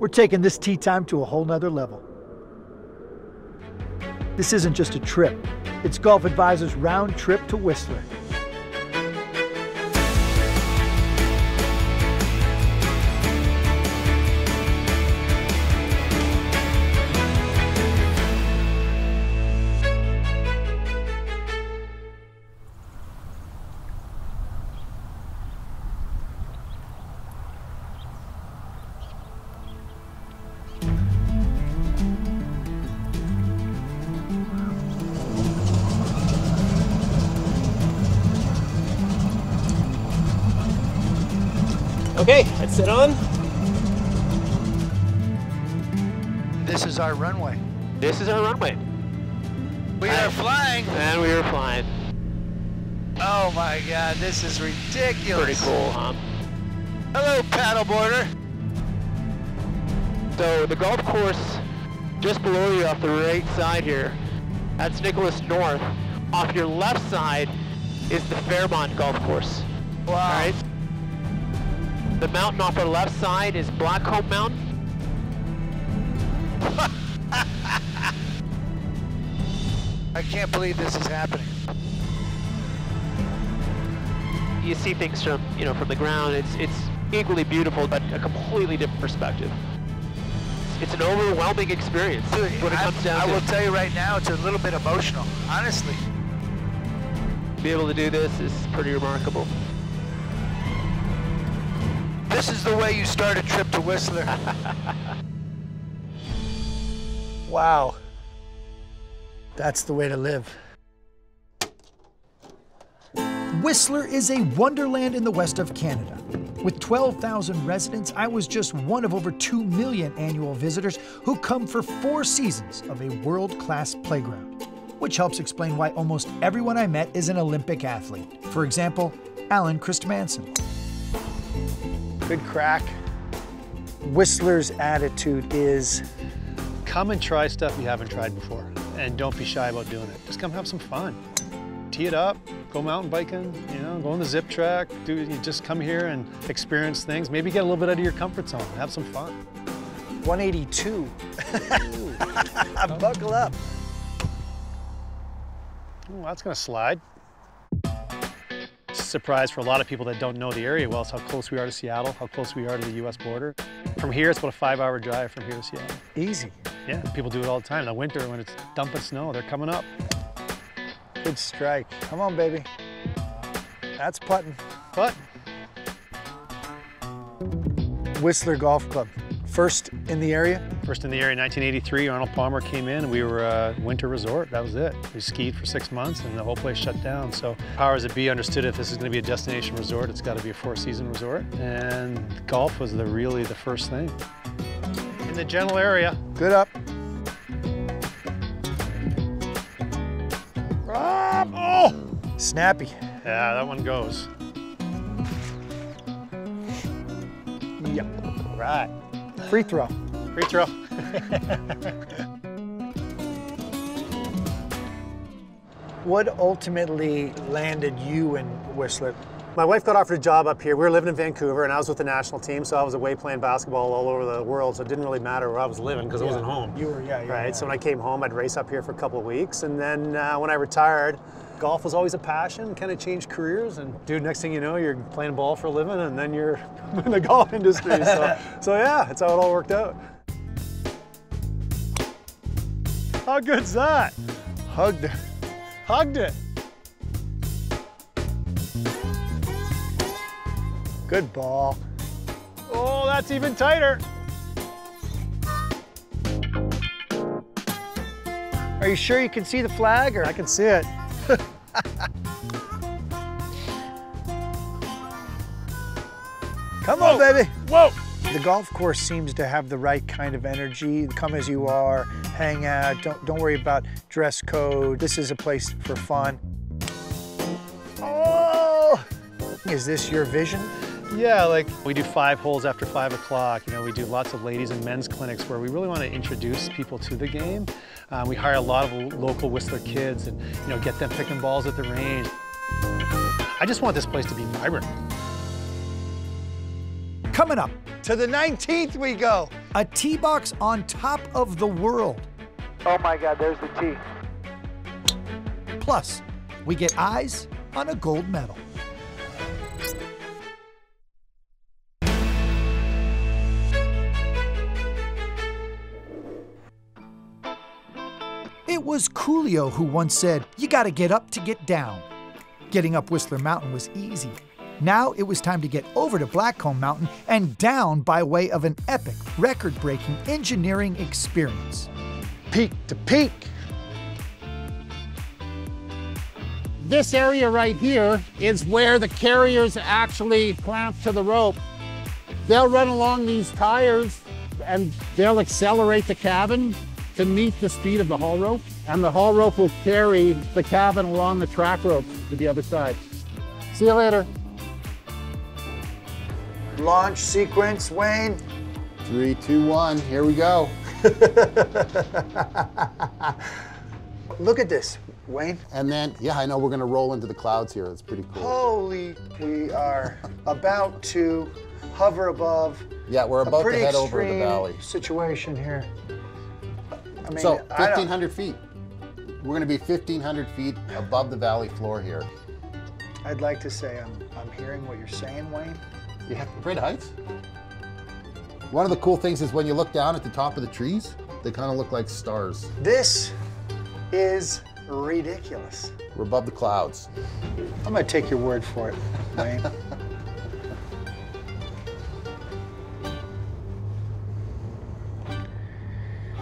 We're taking this tee time to a whole nother level. This isn't just a trip. It's Golf Advisor's round trip to Whistler. Okay, let's sit on. This is our runway. This is our runway. We are flying. And we are flying. Oh my God, this is ridiculous. Pretty cool, huh? Hello, paddleboarder. So the golf course just below you off the right side here, that's Nicholas North. Off your left side is the Fairmont Golf Course. Wow. All right. The mountain off our left side is Blackcomb Mountain. I can't believe this is happening. You see things from, from the ground. It's equally beautiful, but a completely different perspective. It's an overwhelming experience. Dude, when it comes down I to will tell you right now, it's a little bit emotional, honestly. To be able to do this is pretty remarkable. This is the way you start a trip to Whistler. Wow. That's the way to live. Whistler is a wonderland in the west of Canada. With 12,000 residents, I was just one of over 2 million annual visitors who come for 4 seasons of a world-class playground, which helps explain why almost everyone I met is an Olympic athlete. For example, Alan Christmanson. Good crack. Whistler's attitude is, come and try stuff you haven't tried before, and don't be shy about doing it. Just come have some fun. Tee it up, go mountain biking, go on the zip track. You just come here and experience things. Maybe get a little bit out of your comfort zone. Have some fun. 182. Buckle up. Oh, that's gonna slide. Surprise for a lot of people that don't know the area well is how close we are to Seattle, how close we are to the US border. From here, it's about a 5-hour drive from here to Seattle. Easy. Yeah, people do it all the time. In the winter, when it's dumping snow, they're coming up. Good strike. Come on, baby. That's putting. Putt. Whistler Golf Club. First in the area? First in the area in 1983, Arnold Palmer came in and we were a winter resort. That was it. We skied for 6 months and the whole place shut down. So powers that be understood if this is going to be a destination resort, it's got to be a 4-season resort. And golf was really the first thing. In the general area. Good up. Oh! Snappy. Yeah, that one goes. Yep. All right. Free throw. Free throw. What ultimately landed you in Whistler? My wife got offered a job up here. We were living in Vancouver and I was with the national team, so I was away playing basketball all over the world, so it didn't really matter where I was living because I wasn't home. You were, yeah. Right, so when I came home, I'd race up here for a couple of weeks, and then when I retired, golf was always a passion, kind of changed careers, and dude, next thing you know, you're playing ball for a living, and then you're in the golf industry, so yeah, that's how it all worked out. How good's that? Hugged it. Hugged it. Good ball. Oh, that's even tighter. Are you sure you can see the flag? Or I can see it. Come on, baby. Whoa. The golf course seems to have the right kind of energy. Come as you are, hang out, don't worry about dress code. This is a place for fun. Oh! Is this your vision? Yeah, like we do 5 holes after 5 o'clock. We do lots of ladies and men's clinics where we really want to introduce people to the game. We hire a lot of local Whistler kids and get them picking balls at the range. I just want this place to be vibrant. Coming up, To the 19th we go. A tee box on top of the world. Oh my God, there's the tee. Plus, we get eyes on a gold medal. It was Coolio who once said, "You gotta get up to get down." Getting up Whistler Mountain was easy. Now it was time to get over to Blackcomb Mountain and down by way of an epic, record-breaking engineering experience. Peak to peak. This area right here is where the carriers actually clamp to the rope. They'll run along these tires and they'll accelerate the cabin to meet the speed of the haul rope, and the haul rope will carry the cabin along the track rope to the other side. See you later. Launch sequence, Wayne. 3, 2, 1, here we go. Look at this, Wayne. And then, yeah, I know we're gonna roll into the clouds here. It's pretty cool. Holy, we are about to hover above. Yeah, we're about to head over the valley. Situation here. I mean, So 1,500 feet. We're gonna be 1,500 feet above the valley floor here. I'd like to say I'm hearing what you're saying, Wayne. Yeah, great heights. One of the cool things is when you look down at the top of the trees, they kind of look like stars. This is ridiculous. We're above the clouds. I'm gonna take your word for it, Wayne.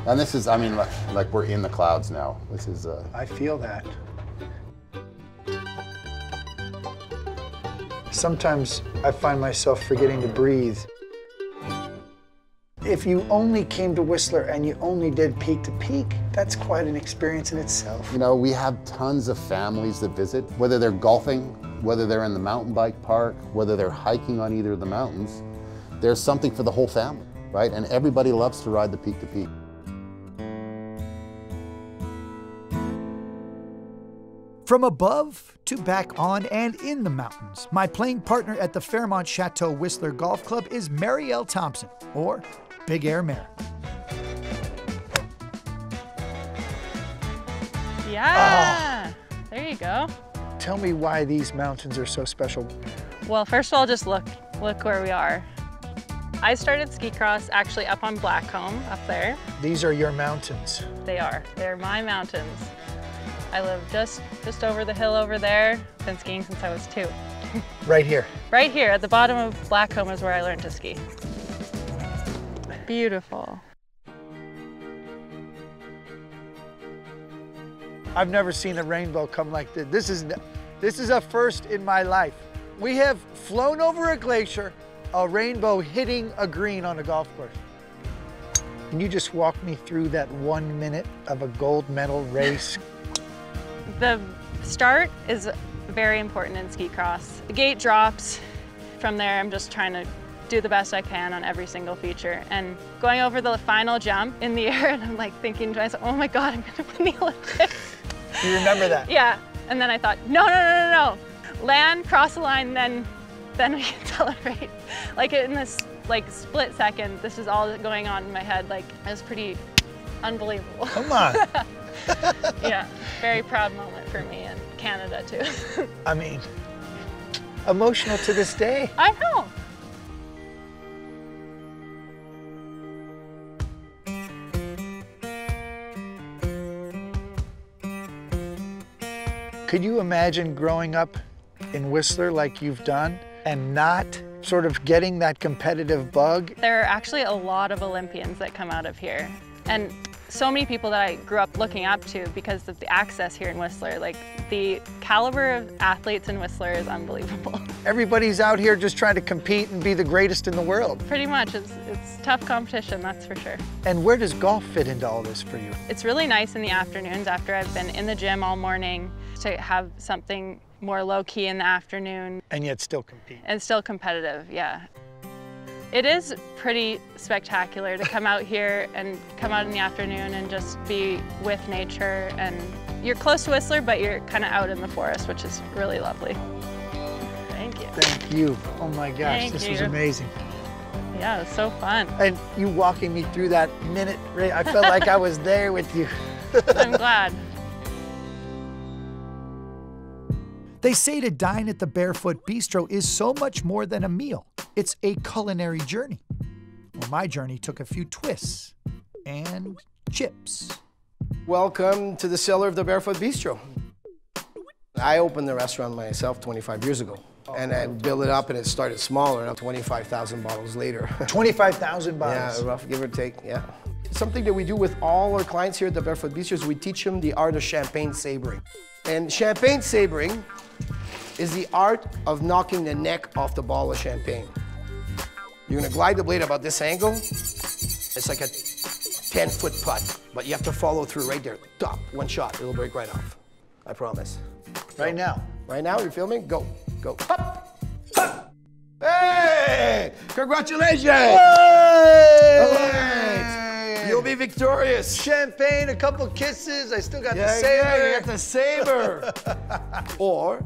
And this is, I mean, like we're in the clouds now. This is, I feel that. Sometimes I find myself forgetting to breathe. If you only came to Whistler and you only did peak to peak, that's quite an experience in itself. you know, we have tons of families that visit, whether they're golfing, whether they're in the mountain bike park, whether they're hiking on either of the mountains. There's something for the whole family, right? And everybody loves to ride the peak to peak. From above to back on and in the mountains, my playing partner at the Fairmont Chateau Whistler Golf Club is Marielle Thompson, or Big Air Mare. Yeah, there you go. Tell me why these mountains are so special. Well, first of all, just look where we are. I started ski cross actually up on Blackcomb, up there. These are your mountains. They're my mountains. I live just over the hill over there. Been skiing since I was 2. Right here. Right here at the bottom of Blackcomb is where I learned to ski. Beautiful. I've never seen a rainbow come like this. This is a first in my life. We have flown over a glacier, a rainbow hitting a green on a golf course. Can you just walk me through that 1 minute of a gold medal race? The start is very important in ski cross. The gate drops. From there, I'm just trying to do the best I can on every single feature. And going over the final jump in the air, and I'm like thinking to myself, oh my God, I'm gonna win the Olympics. You remember that? Yeah, and then I thought, no. Land, cross the line, then we can celebrate. Like in this split second, this is all going on in my head. Like, it was pretty unbelievable. Come on. Yeah, very proud moment for me and Canada too. I mean, emotional to this day. I know. Could you imagine growing up in Whistler like you've done and not sort of getting that competitive bug? There are actually a lot of Olympians that come out of here. And so many people that I grew up looking up to because of the access here in Whistler. Like, the caliber of athletes in Whistler is unbelievable. Everybody's out here just trying to compete and be the greatest in the world. Pretty much, it's tough competition, that's for sure. And where does golf fit into all this for you? It's really nice in the afternoons after I've been in the gym all morning to have something more low-key in the afternoon. And yet still compete. And still competitive, yeah. It is pretty spectacular to come out here and come out in the afternoon and just be with nature. And you're close to Whistler, but you're kind of out in the forest, which is really lovely. Thank you. Thank you. Oh my gosh, Thank this you. was amazing. Yeah, it was so fun. And you walking me through that minute, I felt like I was there with you. I'm glad. They say to dine at the Barefoot Bistro is so much more than a meal. It's a culinary journey. Well, my journey took a few twists and chips. Welcome to the cellar of the Barefoot Bistro. I opened the restaurant myself 25 years ago. And I built it up and it started smaller, and 25,000 bottles later. 25,000 bottles? Yeah, rough, give or take, yeah. Something that we do with all our clients here at the Barefoot Bistro is we teach them the art of champagne sabering. And champagne sabering is the art of knocking the neck off the bottle of champagne. You're gonna glide the blade about this angle. It's like a 10-foot putt, but you have to follow through right there. Top, one shot, it'll break right off. I promise. Right now? Right now, you're filming? Go, go. Up, up. Hey! Congratulations! Hey! All right. You'll be victorious. Champagne, a couple kisses, I still got the Yeah, saber. yeah, you got the saber. Or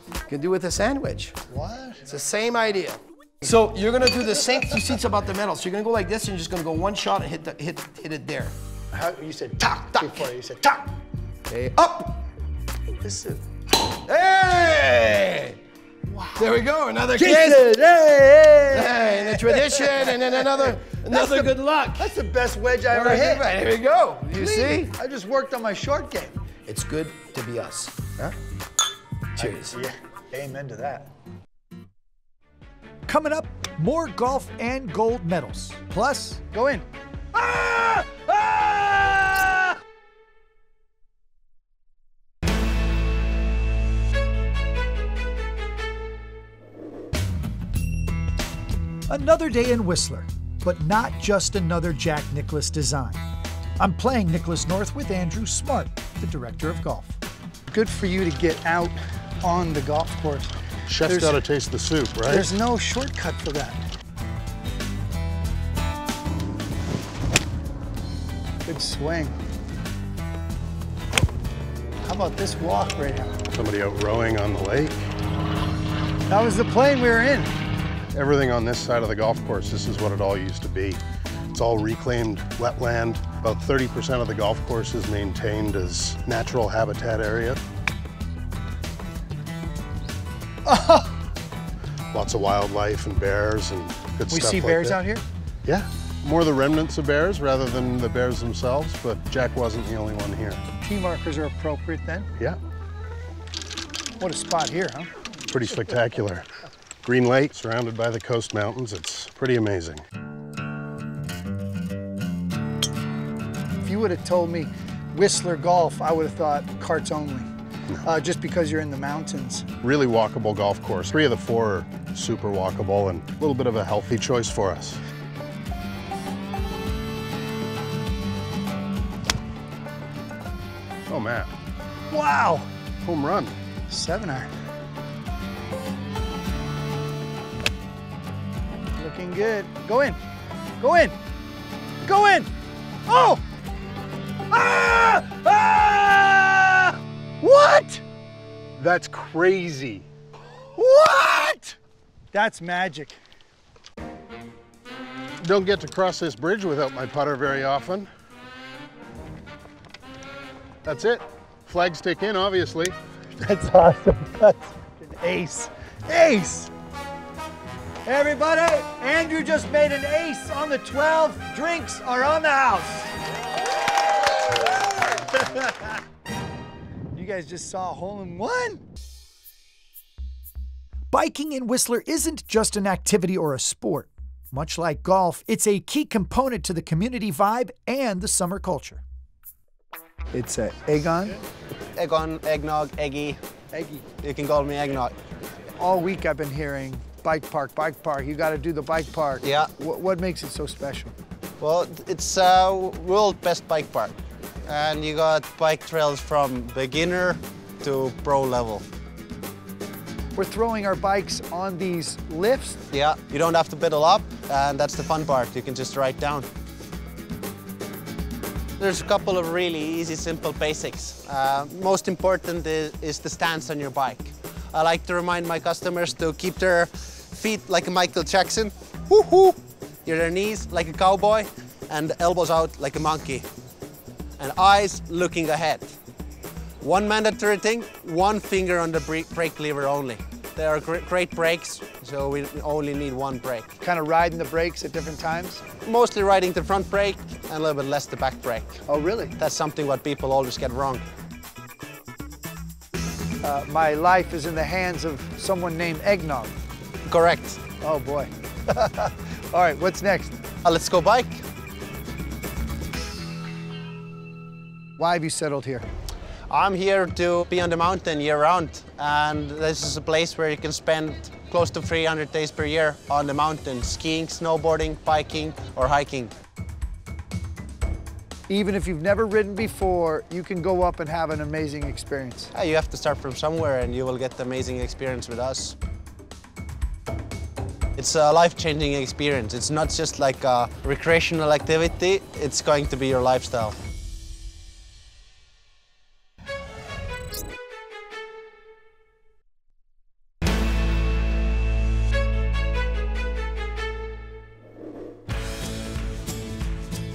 you can do it with a sandwich. What? It's the same idea. So you're gonna do the same two seats about the metal. So you're gonna go like this, and you're just gonna go one shot and hit it there. How, you said tak before, you said tak. Okay, up. This is... Hey! Wow. There we go, another kiss. Kisses, hey! Hey, and the tradition, and then another good luck. That's the best wedge I All ever right, hit. right, here we go. You see? I just worked on my short game. It's good to be us. Huh? Cheers. Yeah, amen to that. Coming up, more golf and gold medals. Plus, go in. Ah! Ah! Another day in Whistler, but not just another Jack Nicklaus design. I'm playing Nicklaus North with Andrew Smart, the director of golf. Good for you to get out on the golf course. Chef's got to taste the soup, right? There's no shortcut for that. Good swing. How about this walk right now? Somebody out rowing on the lake. That was the plane we were in. Everything on this side of the golf course, this is what it all used to be. It's all reclaimed wetland. About 30% of the golf course is maintained as natural habitat area. Lots of wildlife and bears and good stuff. We see like bears that. out here? Yeah, more the remnants of bears rather than the bears themselves, but Jack wasn't the only one here. Tee markers are appropriate then? Yeah. What a spot here, huh? Pretty spectacular. Green Lake, surrounded by the coast mountains. It's pretty amazing. If you would have told me Whistler golf, I would have thought carts only. No. Just because you're in the mountains. Really walkable golf course. 3 of the 4 are super walkable and a little bit of a healthy choice for us. Oh, Matt. Wow! Home run. 7-iron. Looking good. Go in. Go in. Go in. Oh! Ah! Ah! What? That's crazy. What? That's magic. Don't get to cross this bridge without my putter very often. That's it. Flag stick in, obviously. That's awesome. That's an ace. Ace! Everybody, Andrew just made an ace on the 12. Drinks are on the house. You guys just saw a hole-in-one. Biking in Whistler isn't just an activity or a sport. Much like golf, it's a key component to the community vibe and the summer culture. It's a Egon. Egon, eggnog, eggy. Eggy. You can call me eggnog. All week I've been hearing bike park, bike park. You got to do the bike park. Yeah. What makes it so special? Well, it's world best bike park. And you got bike trails from beginner to pro level. We're throwing our bikes on these lifts. Yeah, you don't have to pedal up, and that's the fun part. You can just ride down. There's a couple of really easy, simple basics. Most important is the stance on your bike. I like to remind my customers to keep their feet like Michael Jackson. Woo-hoo! Your knees like a cowboy and elbows out like a monkey. And eyes looking ahead. One mandatory thing, one finger on the brake lever only. They are great brakes, so we only need one brake. Kind of riding the brakes at different times? Mostly riding the front brake and a little bit less the back brake. Oh, really? That's something what people always get wrong. My life is in the hands of someone named Eggnog. Correct. Oh, boy. All right, what's next? Let's go bike. Why have you settled here? I'm here to be on the mountain year-round, and this is a place where you can spend close to 300 days per year on the mountain, skiing, snowboarding, biking, or hiking. Even if you've never ridden before, you can go up and have an amazing experience. You have to start from somewhere, and you will get the amazing experience with us. It's a life-changing experience. It's not just like a recreational activity, it's going to be your lifestyle.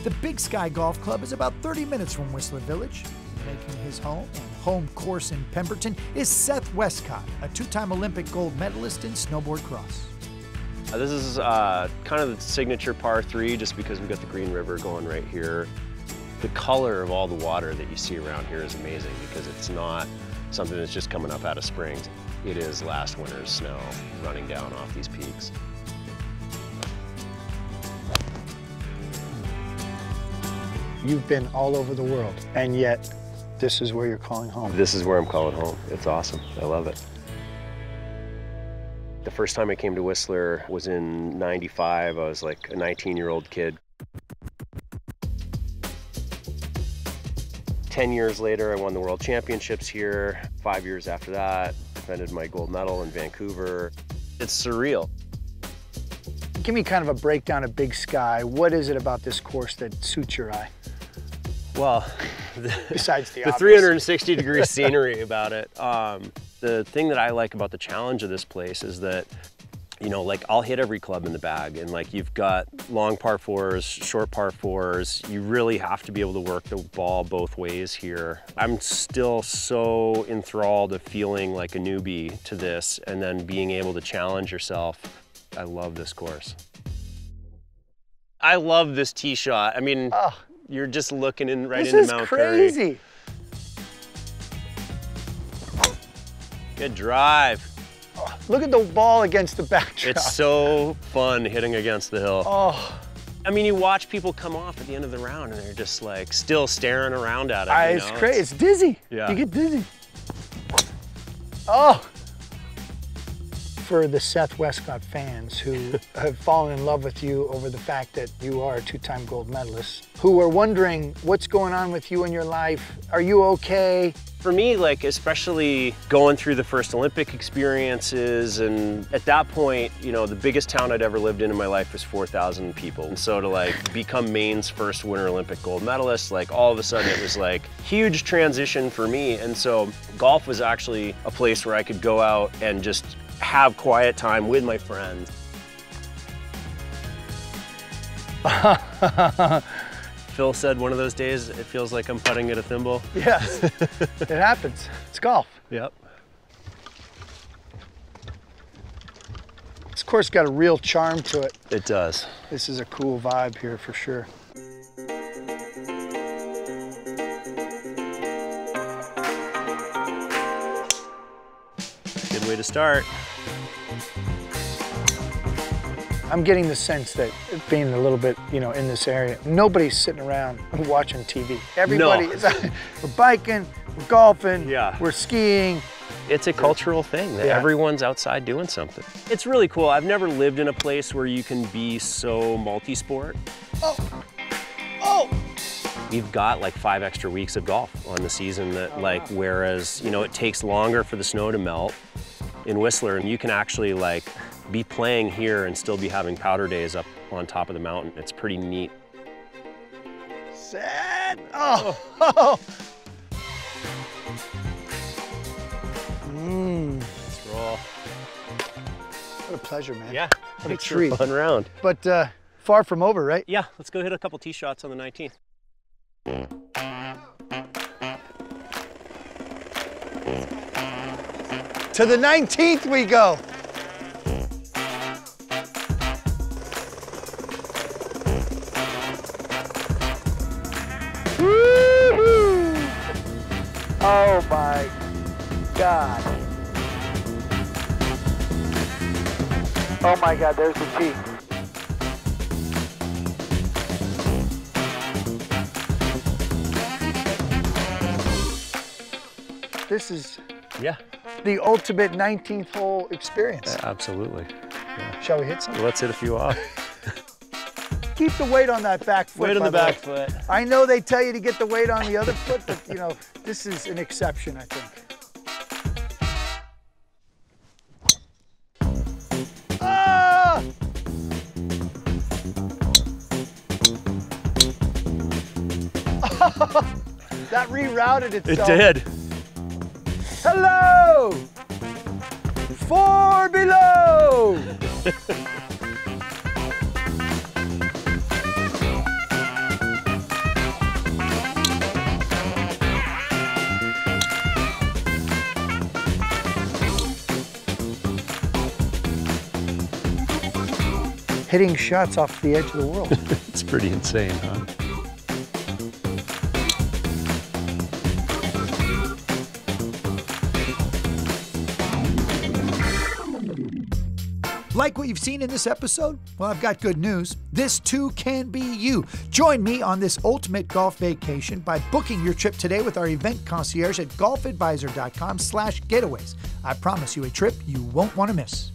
The Big Sky Golf Club is about 30 minutes from Whistler Village. Making his home and home course in Pemberton is Seth Westcott, a two-time Olympic gold medalist in snowboard cross. This is kind of the signature par 3 just because we've got the Green River going right here. The color of all the water that you see around here is amazing because it's not something that's just coming up out of springs. It is last winter's snow running down off these peaks. You've been all over the world, and yet this is where you're calling home. This is where I'm calling home. It's awesome. I love it. The first time I came to Whistler was in '95. I was like a 19-year-old kid. 10 years later, I won the World Championships here. 5 years after that, defended my gold medal in Vancouver. It's surreal. Give me kind of a breakdown of Big Sky. What is it about this course that suits your eye? Well, besides the 360-degree scenery about it. The thing that I like about the challenge of this place is that, you know, like I'll hit every club in the bag, and like you've got long par 4s, short par 4s. You really have to be able to work the ball both ways here. I'm still so enthralled of feeling like a newbie to this and then being able to challenge yourself. I love this course. I love this tee shot. I mean, you're just looking in right into Mount Curry. This is crazy. Good drive. Oh, look at the ball against the backdrop. It's so fun hitting against the hill. Oh. I mean, you watch people come off at the end of the round and they're just like still staring around at it. It's crazy. It's dizzy. Yeah. You get dizzy. Oh. For the Seth Westcott fans who have fallen in love with you over the fact that you are a two-time gold medalist, who are wondering what's going on with you in your life, are you okay? For me, like, especially going through the first Olympic experiences, and at that point, you know, the biggest town I'd ever lived in my life was 4,000 people. And so to like become Maine's first Winter Olympic gold medalist, like all of a sudden it was like huge transition for me. And so golf was actually a place where I could go out and just have quiet time with my friends. Phil said one of those days, it feels like I'm putting at a thimble. Yes, it happens. It's golf. Yep. This course got a real charm to it. It does. This is a cool vibe here for sure. Good way to start. I'm getting the sense that being a little bit, you know, in this area, nobody's sitting around watching TV. Everybody is out. We're biking, we're golfing, we're skiing. It's a cultural thing that everyone's outside doing something. It's really cool. I've never lived in a place where you can be so multi-sport. We've got like 5 extra weeks of golf on the season that whereas, you know, it takes longer for the snow to melt in Whistler, and you can actually like be playing here and still be having powder days up on top of the mountain. It's pretty neat. Set. Let's roll. What a pleasure, man. Yeah, what a it's treat. A fun round. But far from over, right? Yeah, let's go hit a couple tee shots on the 19th. To the 19th we go. Oh my God. Oh my God, there's the tee. This is the ultimate 19th hole experience. Absolutely. Yeah. Shall we hit some? Let's hit a few off. Keep the weight on that back foot. Weight on the back foot. I know they tell you to get the weight on the other foot, but you know, this is an exception, I think. Ah! That rerouted itself. It did. Hello! 4 below! Hitting shots off the edge of the world. It's pretty insane, huh? Like what you've seen in this episode? Well, I've got good news. This too can be you. Join me on this ultimate golf vacation by booking your trip today with our event concierge at golfadvisor.com/getaways. I promise you a trip you won't want to miss.